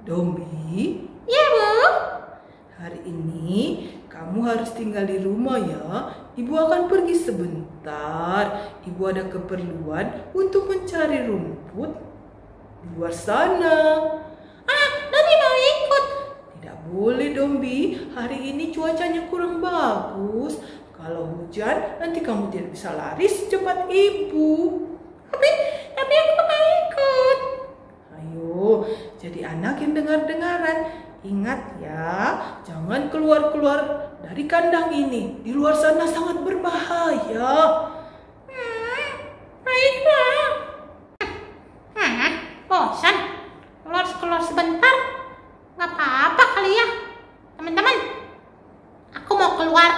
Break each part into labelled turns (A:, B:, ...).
A: Dombi,
B: Ya, Bu.
A: hari ini kamu harus tinggal di rumah ya. Ibu akan pergi sebentar. Ibu ada keperluan untuk mencari rumput di luar sana.
B: Dombi mau ikut.
A: Tidak boleh, Dombi. Hari ini cuacanya kurang bagus. Kalau hujan, nanti kamu tidak bisa lari secepat ibu.
B: Tapi aku mau ikut.
A: Ayo, jadi anak yang dengar-dengaran. Ingat ya, jangan keluar-keluar dari kandang ini. Di luar sana sangat berbahaya.
B: Baiklah. Bosan. Keluar sebentar. Gak apa-apa kali ya. Teman-teman, aku mau keluar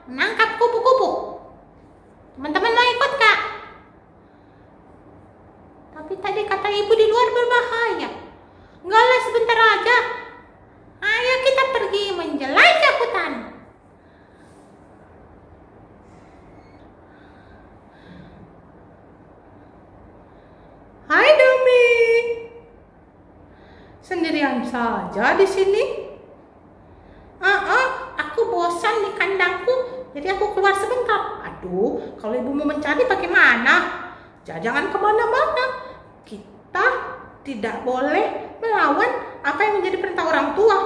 B: menangkap kupu-kupu. Teman-teman mau ikut, Kak? Tapi tadi kata ibu di luar berbahaya. Enggak lah, sebentar aja. Ayo kita pergi menjelajah hutan.
A: Hai Domi, sendirian saja di sini?
B: Aku bosan di kandangku, jadi aku keluar sebentar.
A: Aduh, kalau ibu mau mencari bagaimana? Jangan kemana-mana. Kita tidak boleh melawan apa yang menjadi perintah orang tua.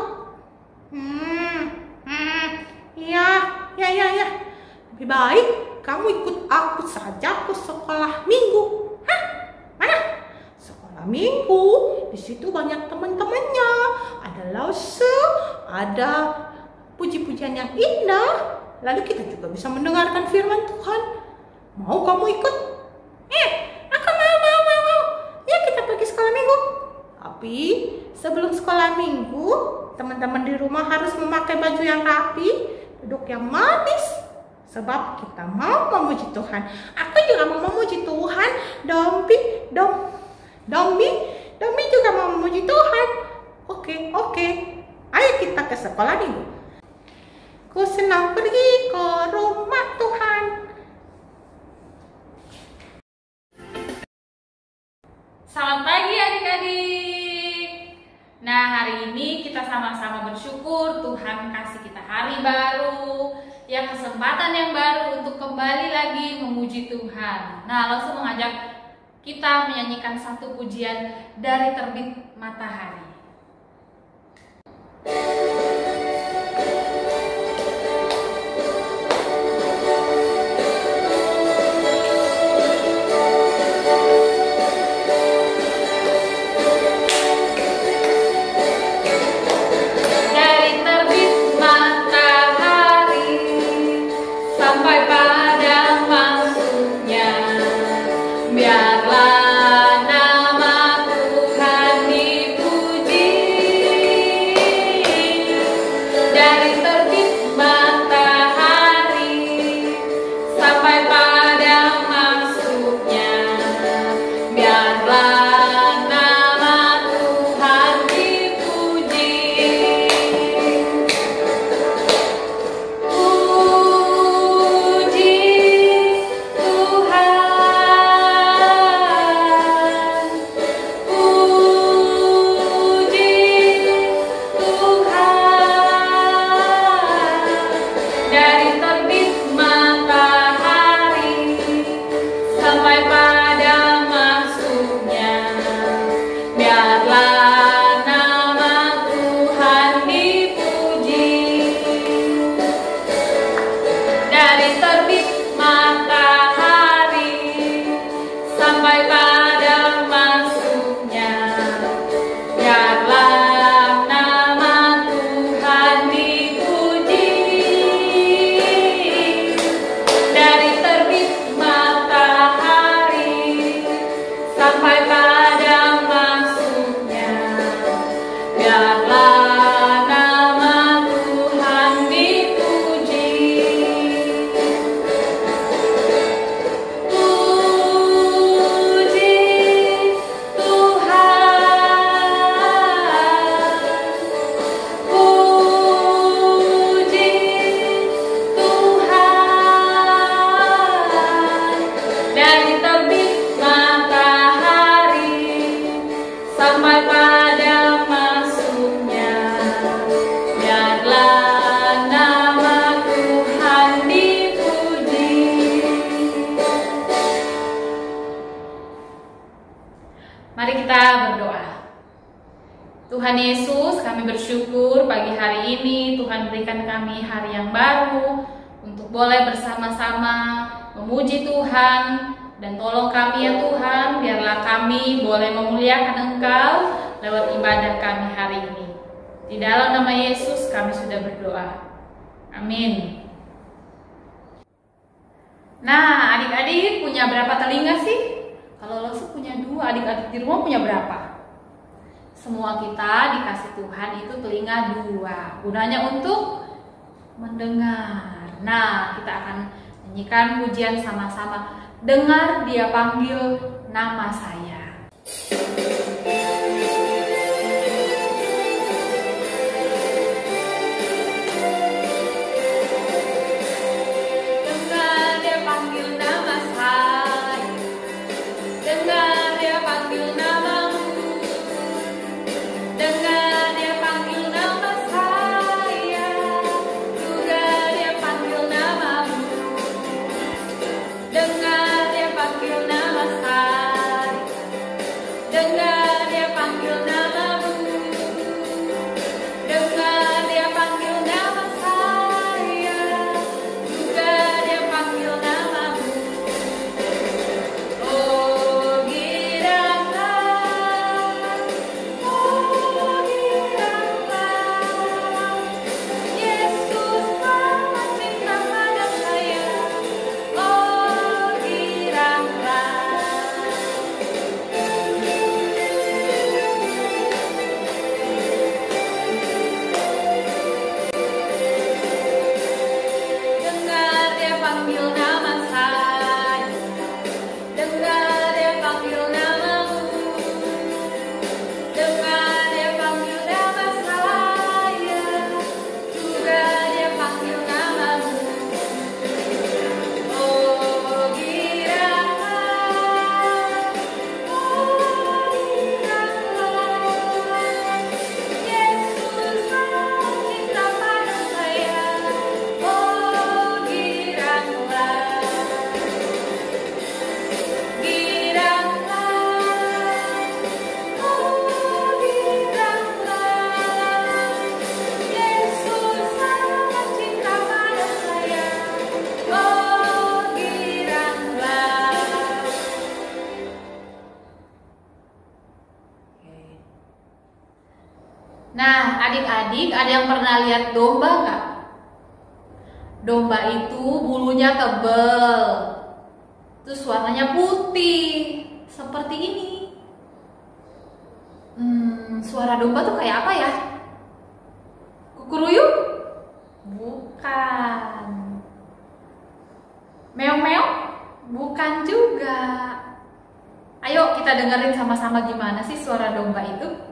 B: Ya.
A: Lebih baik kamu ikut aku saja ke sekolah minggu.
B: Mana?
A: Sekolah minggu, di situ banyak teman-temannya. Ada lause, ada puji-pujian yang indah. Lalu kita juga bisa mendengarkan firman Tuhan. Mau kamu ikut?
B: Aku mau. Ya, kita pergi sekolah minggu.
A: Tapi sebelum sekolah minggu, teman-teman di rumah harus memakai baju yang rapi, duduk yang manis, sebab kita mau memuji Tuhan.
B: Aku juga mau memuji Tuhan.
A: Dombi juga mau memuji Tuhan. Oke. Ayo kita ke sekolah minggu.
B: Ku senang pergi ke rumah Tuhan.
C: Selamat pagi adik-adik. Nah, hari ini kita sama-sama bersyukur Tuhan kasih kita hari baru, ya kesempatan yang baru untuk kembali lagi memuji Tuhan. Nah, langsung mengajak kita menyanyikan satu pujian dari terbit matahari.
D: Biarlah nama Tuhan dipuji.
C: Tuhan Yesus, kami bersyukur pagi hari ini Tuhan berikan kami hari yang baru untuk boleh bersama-sama memuji Tuhan. Dan tolong kami ya Tuhan, biarlah kami boleh memuliakan Engkau lewat ibadah kami hari ini. Di dalam nama Yesus kami sudah berdoa. Amin. Nah, adik-adik punya berapa telinga sih? Kalau Laksuk punya 2, adik-adik di rumah punya berapa? Semua kita dikasih Tuhan itu telinga 2. Gunanya untuk mendengar. Nah, kita akan nyanyikan pujian sama-sama. Dengar Dia panggil nama saya. Dengar Dia panggil nama saya. Dengar Dia panggil namamu. Dengar Dia panggil nama saya. Juga Dia panggil namamu. Dengar Dia panggil nama saya. Dengar Dia panggil namamu. Dengar Dia panggil nama saya. Juga Dia panggil namamu. Oh giranglah, Yesus sangat cinta pada saya. Oh giranglah. Dengar Dia panggil nama saya. Dengar Dia panggil namamu. Dengar Dia panggil nama saya. Juga Dia panggil namamu. Oh giranglah, Yesus sangat cinta pada saya. Oh giranglah, giranglah, oh giranglah, Yesus sangat cinta pada saya. Oh giranglah. Nah, adik-adik, ada yang pernah lihat domba nggak? Domba itu bulunya tebal, terus warnanya putih, seperti ini. Suara domba tuh kayak apa ya? Kukuruyuk? Bukan. Meong-meong? Bukan juga. Ayo kita dengerin sama-sama gimana sih suara domba itu.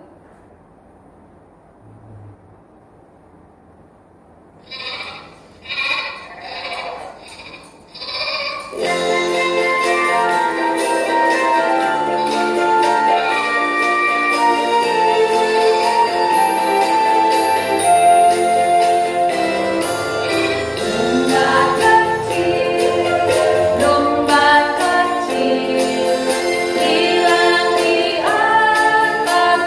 C: Domba kecil, hilang di atas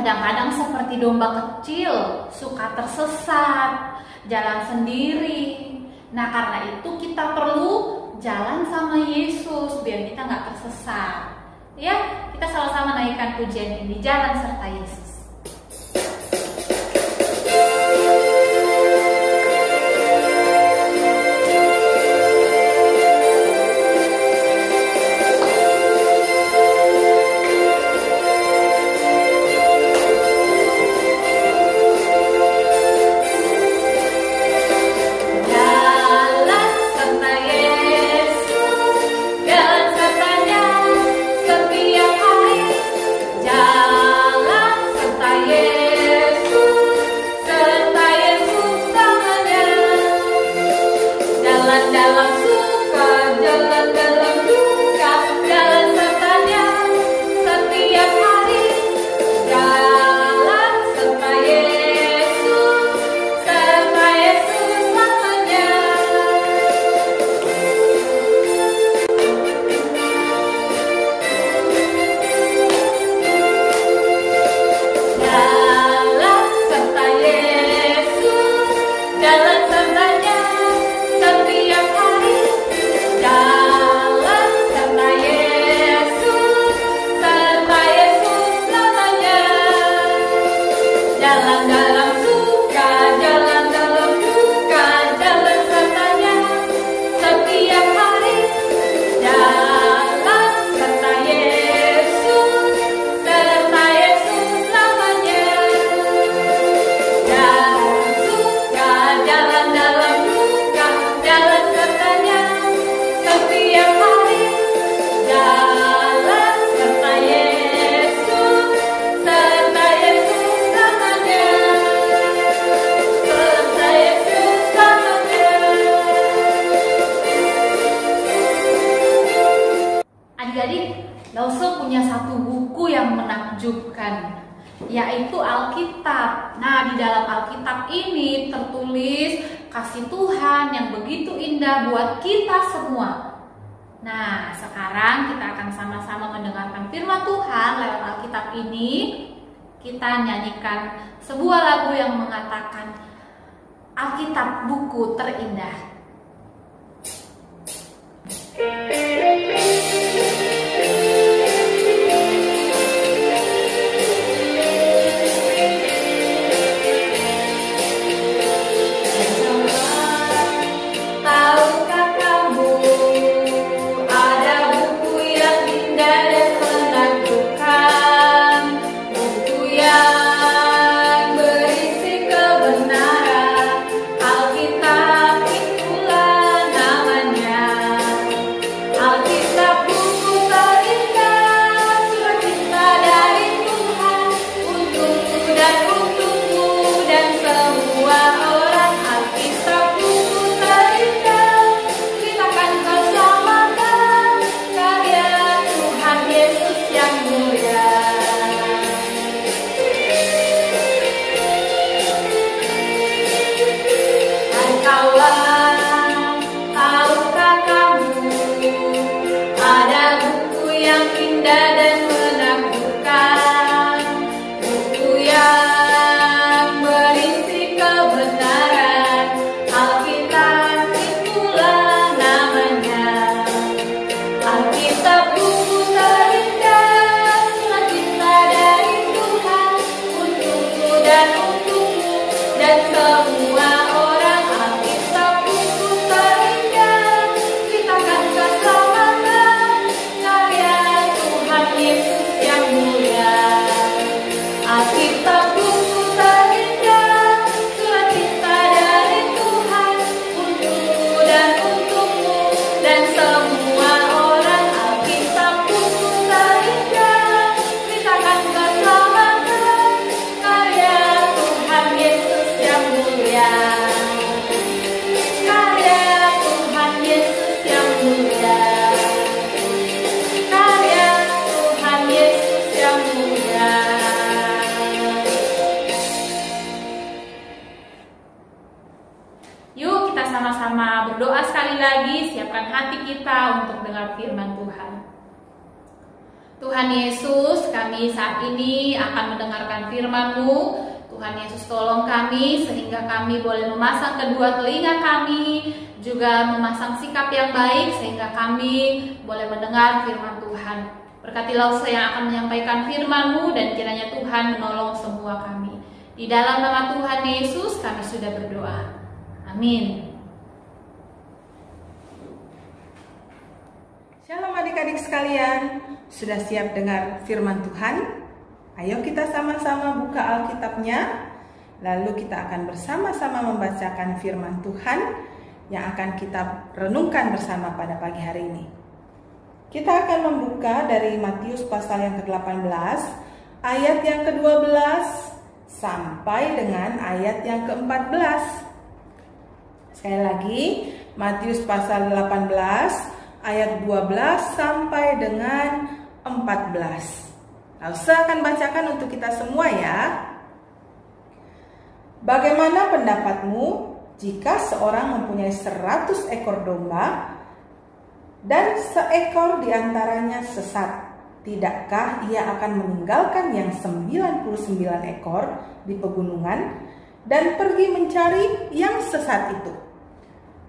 C: kadang-kadang seperti domba kecil, suka tersesat, jalan sendiri. Nah, karena itu kita perlu jalan sama Yesus biar kita nggak tersesat. Ya, kita sama-sama naikkan pujian ini, jalan serta Yesus. Lause punya satu buku yang menakjubkan, yaitu Alkitab. Nah, di dalam Alkitab ini tertulis kasih Tuhan yang begitu indah buat kita semua. Nah, sekarang kita akan sama-sama mendengarkan firman Tuhan lewat Alkitab ini. Kita nyanyikan sebuah lagu yang mengatakan Alkitab buku terindah. Sama-sama berdoa sekali lagi, siapkan hati kita untuk dengar firman Tuhan. Tuhan Yesus, kami saat ini akan mendengarkan firman-Mu. Tuhan Yesus, tolong kami sehingga kami boleh memasang kedua telinga kami, juga memasang sikap yang baik sehingga kami boleh mendengar firman Tuhan. Berkatilah saya yang akan menyampaikan firman-Mu dan kiranya Tuhan menolong semua kami. Di dalam nama Tuhan Yesus kami sudah berdoa. Amin.
A: Shalom adik-adik sekalian, sudah siap dengar firman Tuhan? Ayo kita sama-sama buka Alkitabnya, lalu kita akan bersama-sama membacakan firman Tuhan yang akan kita renungkan bersama pada pagi hari ini. Kita akan membuka dari Matius pasal yang ke-18, ayat yang ke-12 sampai dengan ayat yang ke-14. Sekali lagi, Matius pasal 18 ayat 12 sampai dengan 14. Saya akan bacakan untuk kita semua ya. Bagaimana pendapatmu jika seorang mempunyai 100 ekor domba dan seekor diantaranya sesat? Tidakkah ia akan meninggalkan yang 99 ekor di pegunungan dan pergi mencari yang sesat itu?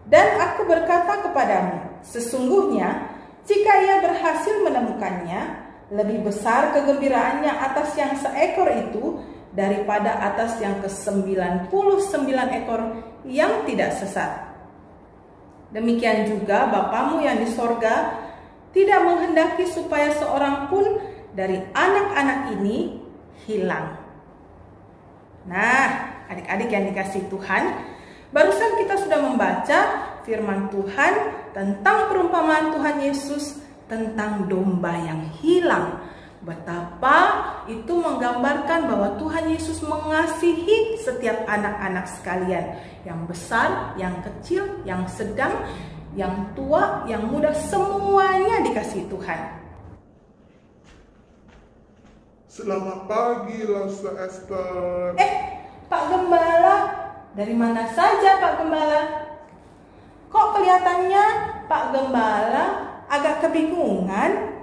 A: Dan aku berkata kepadamu, sesungguhnya jika ia berhasil menemukannya, lebih besar kegembiraannya atas yang seekor itu daripada atas yang ke-99 ekor yang tidak sesat. Demikian juga Bapamu yang di sorga tidak menghendaki supaya seorang pun dari anak-anak ini hilang. Nah, adik-adik yang dikasihi Tuhan, barusan kita sudah membaca firman Tuhan tentang perumpamaan Tuhan Yesus tentang domba yang hilang. Betapa itu menggambarkan bahwa Tuhan Yesus mengasihi setiap anak-anak sekalian, yang besar, yang kecil, yang sedang, yang tua, yang muda, semuanya dikasihi Tuhan.
D: Selamat pagi, Lasa Esther.
A: Pak Gembala, dari mana saja Pak Gembala? Kok kelihatannya Pak Gembala agak kebingungan?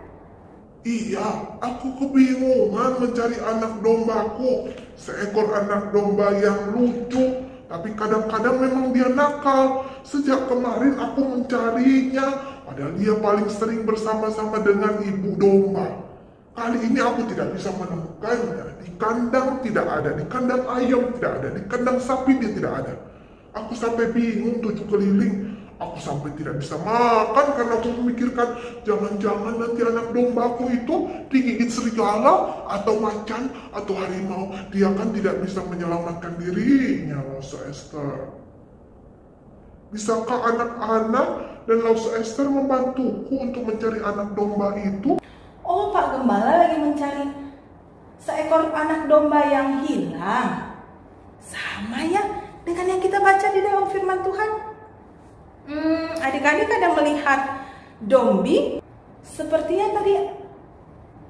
D: Iya, aku kebingungan mencari anak dombaku. Seekor anak domba yang lucu, tapi kadang-kadang memang dia nakal. Sejak kemarin aku mencarinya, padahal dia paling sering bersama-sama dengan ibu domba. Kali ini aku tidak bisa menemukannya. Di kandang tidak ada, di kandang ayam tidak ada, di kandang sapi dia tidak ada. Aku sampai bingung 7 keliling. Aku sampai tidak bisa makan karena aku memikirkan jangan-jangan nanti anak dombaku itu digigit serigala atau macan atau harimau. Dia kan tidak bisa menyelamatkan dirinya, Lasa Esther. Bisakah anak-anak dan Lasa Esther membantuku untuk mencari anak domba itu?
A: Oh, Pak Gembala lagi mencari seekor anak domba yang hilang. Sama ya dengan yang kita baca di dalam firman Tuhan. Adik-adik ada melihat dombi? Sepertinya tadi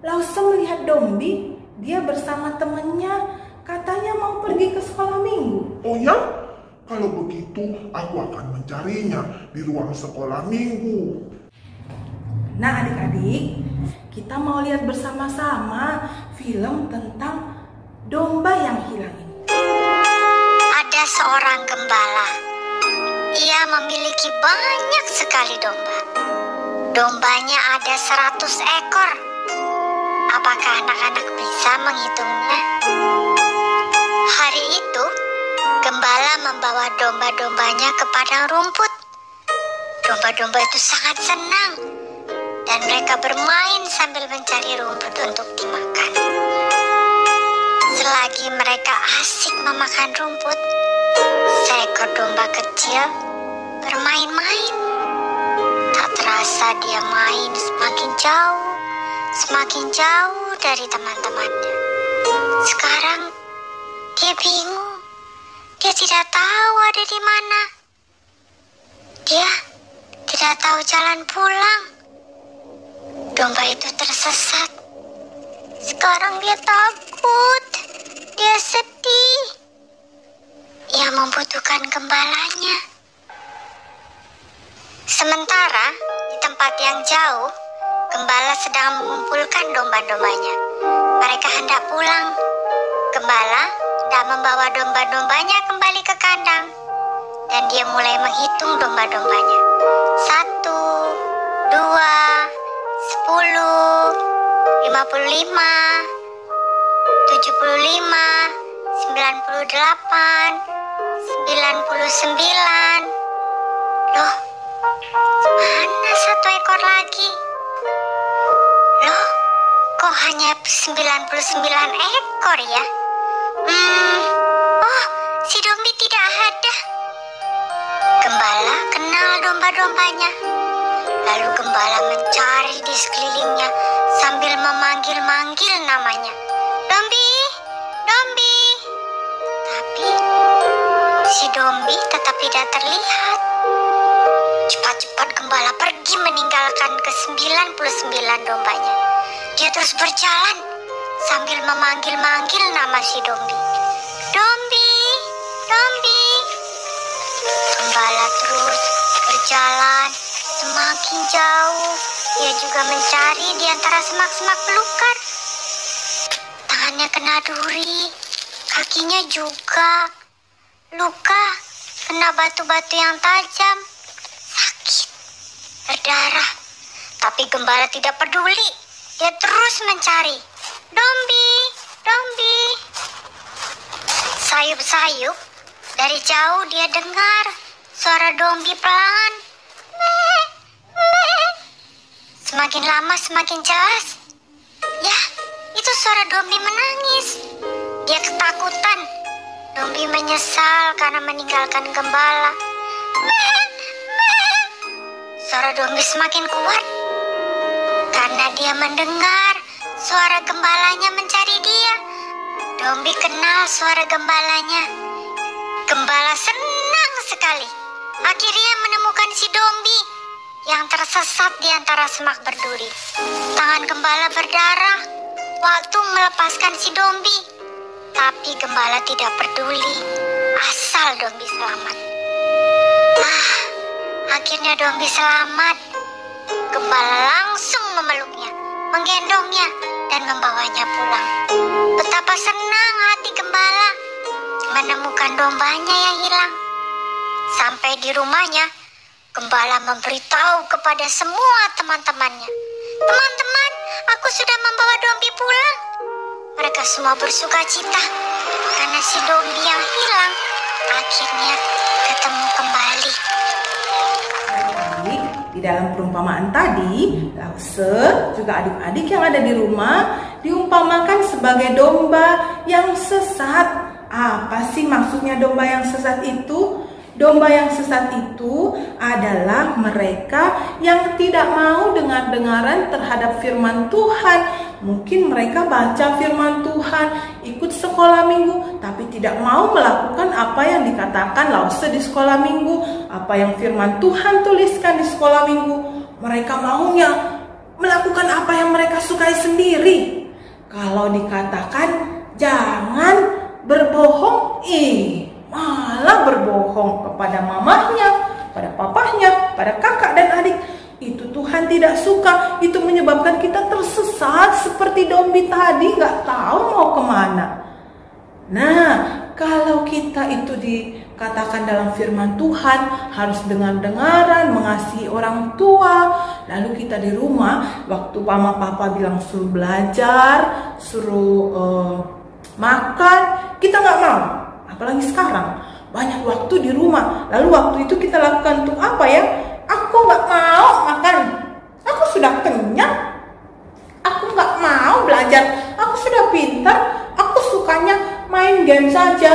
A: Lasa melihat dombi, dia bersama temannya, katanya mau pergi ke sekolah minggu.
D: Oh ya? Kalau begitu aku akan mencarinya di ruang sekolah minggu.
A: Nah adik-adik, kita mau lihat bersama-sama film tentang domba yang hilang ini.
E: Ada seorang gembala. Ia memiliki banyak sekali domba. Dombanya ada 100 ekor. Apakah anak-anak bisa menghitungnya? Hari itu, gembala membawa domba-dombanya ke padang rumput. Domba-domba itu sangat senang, dan mereka bermain sambil mencari rumput untuk dimakan. Selagi mereka asik memakan rumput, seekor domba kecil bermain-main. Tak terasa dia main semakin jauh dari teman-temannya. Sekarang dia bingung. Dia tidak tahu ada di mana. Dia tidak tahu jalan pulang. Domba itu tersesat. Sekarang dia takut. Dia sedih. Ia membutuhkan gembalanya. Sementara di tempat yang jauh, Gembala sedang mengumpulkan domba-dombanya. Mereka hendak pulang. Gembala hendak membawa domba-dombanya kembali ke kandang. Dan dia mulai menghitung domba-dombanya. 1, 2, 10, 55, 75, 98, 99. Loh, mana 1 ekor lagi? Loh, kok hanya 99 ekor ya? Oh, si Dombi tidak ada. Gembala kenal domba-dombanya. Lalu gembala mencari di sekelilingnya sambil memanggil-manggil namanya. Dombi, Dombi. Tapi si Dombi tetap tidak terlihat. Cepat-cepat gembala pergi meninggalkan ke-99 dombanya. Dia terus berjalan sambil memanggil-manggil nama si Dombi. Dombi, Dombi. Gembala terus berjalan semakin jauh. Dia juga mencari di antara semak-semak belukar. Tangannya kena duri, kakinya juga luka, kena batu-batu yang tajam. Sakit, berdarah. Tapi gembala tidak peduli. Dia terus mencari. Dombi, Dombi. Sayup-sayup, dari jauh dia dengar suara Dombi pelan. Meh, meh. Semakin lama semakin jelas. Ya, itu suara Dombi menangis. Dia ketakutan. Dombi menyesal karena meninggalkan gembala. Meh, meh. Suara Dombi semakin kuat karena dia mendengar suara gembalanya mencari dia. Dombi kenal suara gembalanya. Gembala senang sekali. Akhirnya menemukan si Dombi yang tersesat di antara semak berduri. Tangan gembala berdarah waktu melepaskan si Dombi. Tapi gembala tidak peduli, asal Dombi selamat. Akhirnya Dombi selamat. Gembala langsung memeluknya, menggendongnya, dan membawanya pulang. Betapa senang hati gembala menemukan dombanya yang hilang. Sampai di rumahnya, gembala memberitahu kepada semua teman-temannya. Teman-teman, aku sudah membawa Dombi pulang. Mereka semua bersuka cita karena si Dombi yang hilang akhirnya ketemu kembali.
A: Jadi, di dalam perumpamaan tadi, Lause juga adik-adik yang ada di rumah diumpamakan sebagai domba yang sesat. Apa sih maksudnya domba yang sesat itu? Domba yang sesat itu adalah mereka yang tidak mau dengar-dengaran terhadap firman Tuhan. Mungkin mereka baca firman Tuhan, ikut sekolah minggu, tapi tidak mau melakukan apa yang dikatakan Lause di sekolah minggu, apa yang firman Tuhan tuliskan di sekolah minggu. Mereka maunya melakukan apa yang mereka sukai sendiri. Kalau dikatakan jangan berbohong, malah berbohong kepada mamahnya, pada papahnya, pada kakak dan adik. Itu Tuhan tidak suka. Itu menyebabkan kita tersesat seperti Dombi tadi, nggak tahu mau kemana. Nah, kalau kita itu dikatakan dalam firman Tuhan harus dengar-dengaran, mengasihi orang tua, lalu kita di rumah waktu mama papa bilang suruh belajar, suruh makan, kita nggak mau. Apalagi sekarang banyak waktu di rumah, lalu waktu itu kita lakukan untuk apa ya? Aku nggak mau makan, aku sudah kenyang. Aku nggak mau belajar, aku sudah pintar. Aku sukanya main game saja.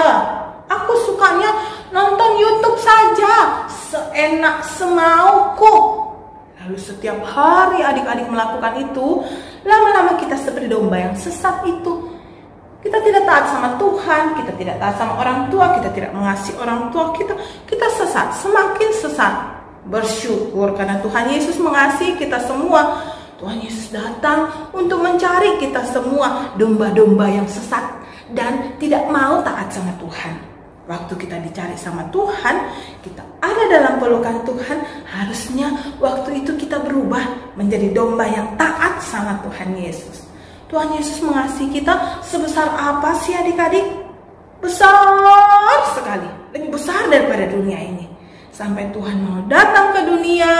A: Aku sukanya nonton YouTube saja, seenak semauku. Lalu setiap hari adik-adik melakukan itu, lama-lama kita seperti domba yang sesat itu. Kita tidak taat sama Tuhan, kita tidak taat sama orang tua, kita tidak mengasihi orang tua kita sesat, semakin sesat. Bersyukur karena Tuhan Yesus mengasihi kita semua. Tuhan Yesus datang untuk mencari kita semua domba-domba yang sesat dan tidak mau taat sama Tuhan. waktu kita dicari sama Tuhan, kita ada dalam pelukan Tuhan, harusnya waktu itu kita berubah menjadi domba yang taat sama Tuhan Yesus. Tuhan Yesus mengasihi kita sebesar apa sih adik-adik? Besar sekali, lebih besar daripada dunia ini. Sampai Tuhan mau datang ke dunia,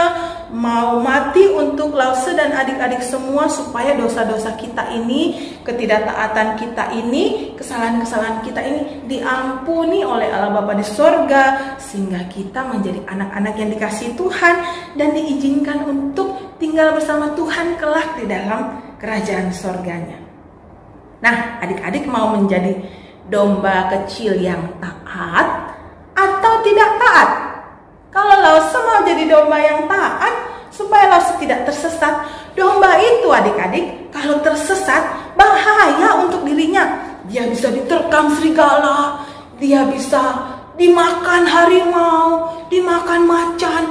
A: mau mati untuk Lause dan adik-adik semua, supaya dosa-dosa kita ini, ketidaktaatan kita ini, kesalahan-kesalahan kita ini diampuni oleh Allah Bapa di sorga, sehingga kita menjadi anak-anak yang dikasihi Tuhan dan diizinkan untuk tinggal bersama Tuhan kelak di dalam kerajaan sorganya. Nah, adik-adik mau menjadi domba kecil yang taat atau tidak taat? Kalau Lause mau jadi domba yang taat, supaya Lause tidak tersesat, domba itu adik-adik kalau tersesat bahaya untuk dirinya. Dia bisa diterkam serigala, dia bisa dimakan harimau, dimakan macan,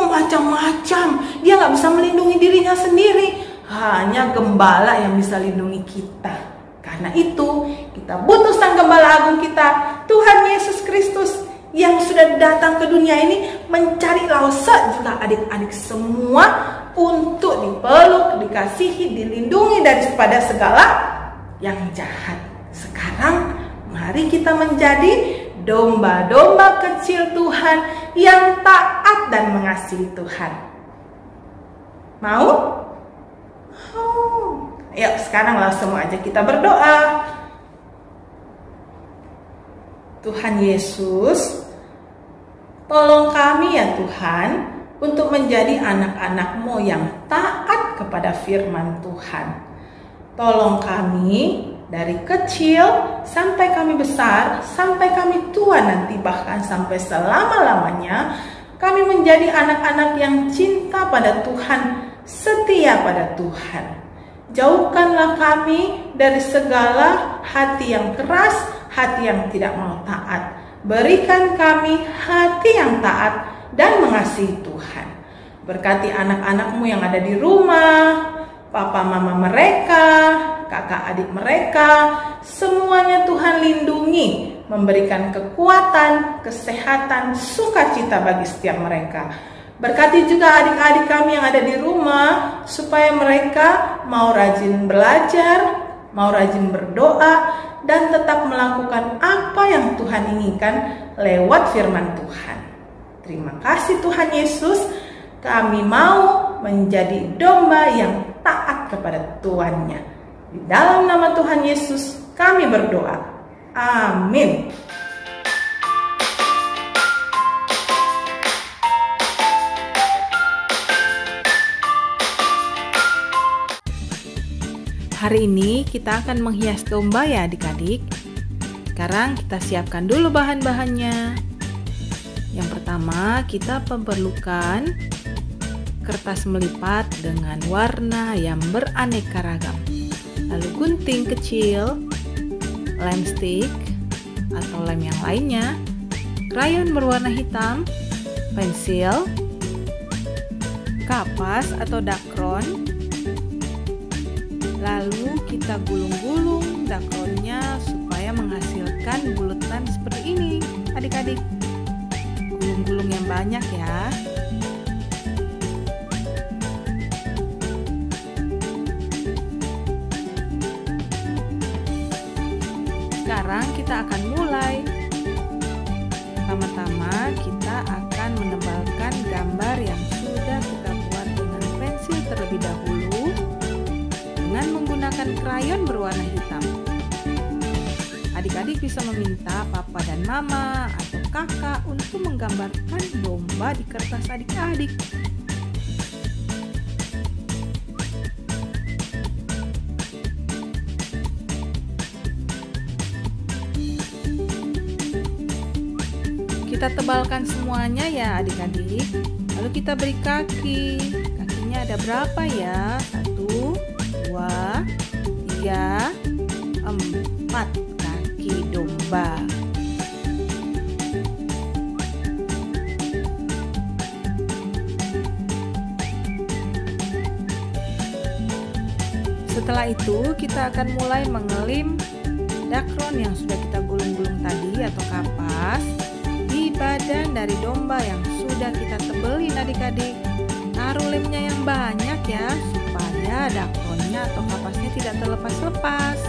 A: macam-macam. Dia nggak bisa melindungi dirinya sendiri. Hanya gembala yang bisa lindungi kita. Karena itu kita butuh sang gembala agung kita, Tuhan Yesus Kristus, yang sudah datang ke dunia ini mencari Lause juga adik-adik semua untuk dipeluk, dikasihi, dilindungi daripada segala yang jahat. Sekarang mari kita menjadi domba-domba kecil Tuhan yang taat dan mengasihi Tuhan. Mau? Yuk sekarang langsung aja kita berdoa. Tuhan Yesus, tolong kami ya Tuhan untuk menjadi anak-anak-Mu yang taat kepada firman Tuhan. Tolong kami dari kecil sampai kami besar, sampai kami tua nanti, bahkan sampai selama-lamanya, kami menjadi anak-anak yang cinta pada Tuhan, setia pada Tuhan. Jauhkanlah kami dari segala hati yang keras, hati yang tidak mau taat. Berikan kami hati yang taat dan mengasihi Tuhan. Berkati anak-anak-Mu yang ada di rumah, papa mama mereka, kakak adik mereka, semuanya Tuhan lindungi, memberikan kekuatan, kesehatan, sukacita bagi setiap mereka. Berkati juga adik-adik kami yang ada di rumah, supaya mereka mau rajin belajar, mau rajin berdoa, dan tetap melakukan apa yang Tuhan inginkan lewat firman Tuhan. Terima kasih Tuhan Yesus, kami mau menjadi domba yang taat kepada Tuannya. Di dalam nama Tuhan Yesus kami berdoa. Amin.
F: Hari ini kita akan menghias domba ya adik-adik. Sekarang kita siapkan dulu bahan-bahannya. Yang pertama kita memerlukan kertas melipat dengan warna yang beraneka ragam. Lalu gunting kecil, lem stick atau lem yang lainnya, krayon berwarna hitam, pensil, kapas atau dakron. Lalu kita gulung-gulung dakronnya supaya menghasilkan bulatan seperti ini adik-adik. Gulung-gulung yang banyak ya. Sekarang kita akan mulai. Pertama-tama kita akan menebalkan gambar yang sudah kita buat dengan pensil terlebih dahulu dengan menggunakan krayon berwarna hitam. Adik-adik bisa meminta papa dan mama atau kakak untuk menggambarkan domba di kertas adik-adik. Kita tebalkan semuanya ya adik-adik. Lalu kita beri kaki. Kakinya ada berapa ya? 1, 2, 3, 4 kaki domba. Setelah itu kita akan mulai mengelim dakron yang sudah kita gulung gulung tadi atau kapas di badan dari domba yang sudah kita tebelin adik-adik. Taruh lemnya yang banyak ya, supaya dakonnya atau kapasnya tidak terlepas-lepas.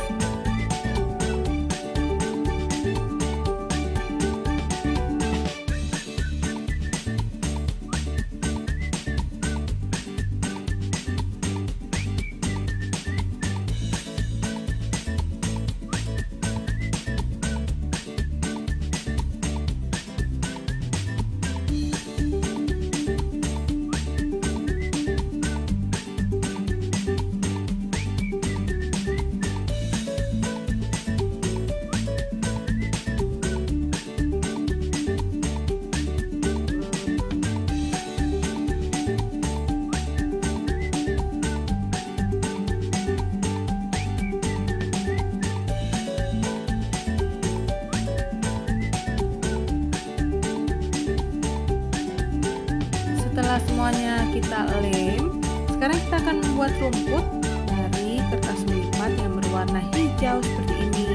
F: Setelah semuanya kita lem, sekarang kita akan membuat rumput dari kertas melipat yang berwarna hijau seperti ini.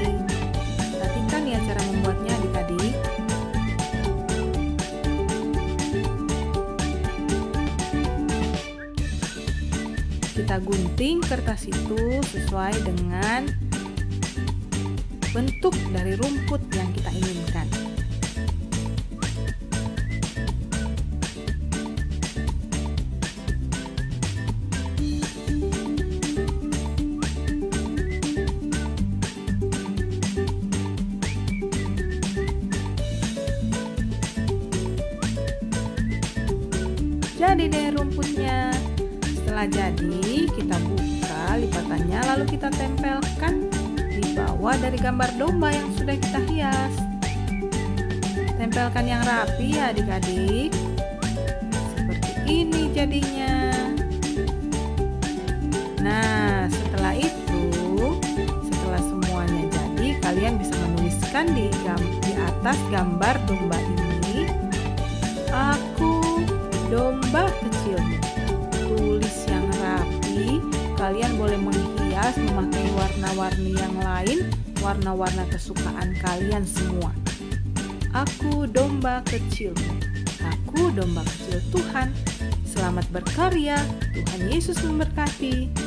F: Perhatikan ya cara membuatnya adik-adik. Kita gunting kertas itu sesuai dengan bentuk dari rumput yang kita inginkan. Jadi deh rumputnya. Setelah jadi, kita buka lipatannya lalu kita tempelkan di bawah dari gambar domba yang sudah kita hias. Tempelkan yang rapi ya adik-adik. Seperti ini jadinya. Nah, setelah itu, setelah semuanya jadi, kalian bisa menuliskan di atas gambar domba ini, "Aku domba kecilmu." Tulis yang rapi. Kalian boleh menghias memakai warna-warni yang lain, warna-warna kesukaan kalian semua. Aku domba kecilmu. Aku domba kecil Tuhan. Selamat berkarya. Tuhan Yesus memberkati.